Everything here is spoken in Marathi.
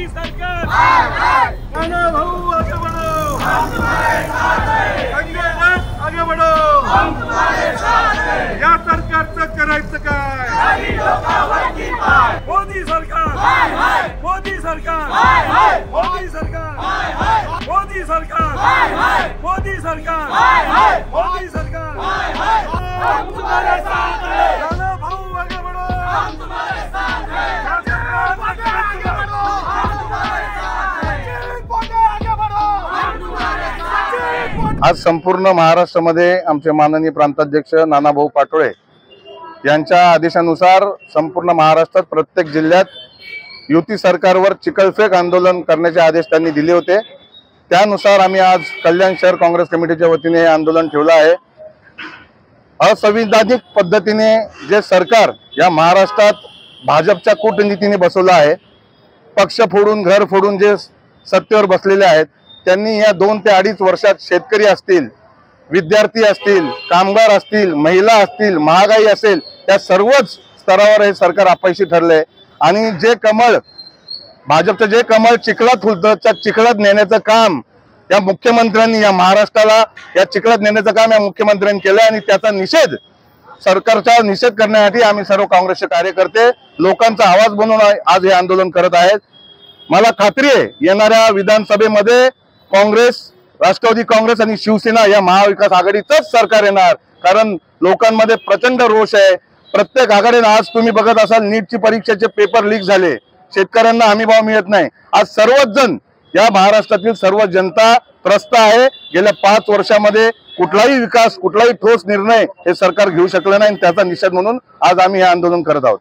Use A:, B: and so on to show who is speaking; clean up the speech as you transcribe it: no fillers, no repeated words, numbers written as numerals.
A: मोदी सरकार नाना भाऊ आगे बढ़ो, हम तुम्हारे साथ हैं। संजय राऊत आगे बढ़ो, हम तुम्हारे साथ हैं। या सरकारचं करायचं काय? मोदी सरकार, मोदी सरकार, मोदी सरकार, मोदी सरकार, मोदी सरकार, मोदी सरकार, हम तुम्हारे साथ हैं। नाना भाऊ आगे बढ़ो, हम तुम्हारे साथ हैं। आगे बढ़ो, हम तुम्हारे साथ हैं। आगे बढ़ो, हम तुम्हारे साथ हैं।
B: आज संपूर्ण महाराष्ट्रामध्ये आमचे माननीय प्रांताध्यक्ष नानाभाऊ पाटोळे यांच्या आदेशानुसार संपूर्ण महाराष्ट्रात प्रत्येक जिल्ह्यात युती सरकारवर चिखलफेक आंदोलन करण्याचे आदेश त्यांनी दिले होते। त्यानुसार आम्ही आज कल्याण शहर काँग्रेस कमिटीच्या वतीने हे आंदोलन ठेवलं आहे। असंविधानिक पद्धतीने जे सरकार या महाराष्ट्रात भाजपच्या कूटनीतीने बसवलं आहे, पक्ष फोडून घर फोडून जे सत्तेवर बसलेले आहेत, त्यांनी या 2 ते 2.5 वर्षात शेतकरी असतील, विद्यार्थी असतील, कामगार असतील, महिला असतील, महागाई असेल, त्या सर्वच स्तरावर हे सरकार अपयशी ठरले। आणि जे कमळ भाजपचं जे कमळ चिखलात फुलतं त्या चिखलात नेण्याचं काम या मुख्यमंत्र्यांनी, या महाराष्ट्राला या चिखलात नेण्याचं काम या मुख्यमंत्र्यांनी केलं। आणि त्याचा निषेध, सरकारचा निषेध करण्यासाठी आम्ही सर्व काँग्रेसचे कार्यकर्ते लोकांचा आवाज बनवून आज हे आंदोलन करत आहेत। मला खात्री आहे येणाऱ्या विधानसभेमध्ये काँग्रेस, राष्ट्रवादी काँग्रेस आणि शिवसेना या महाविकास आघाडीचंच सरकार येणार, कारण लोकांमध्ये प्रचंड रोष आहे। प्रत्येक आघाडीने, आज तुम्ही बघत असाल नीटची परीक्षेचे पेपर लीक झाले, शेतकऱ्यांना हमीभाव मिळत नाही। आज सर्वच जण, या महाराष्ट्रातील सर्व जनता त्रस्त आहे। गेल्या 5 वर्षामध्ये कुठलाही विकास, कुठलाही ठोस निर्णय हे सरकार घेऊ शकलं नाही, त्याचा निषेध म्हणून आज आम्ही हे आंदोलन करत आहोत।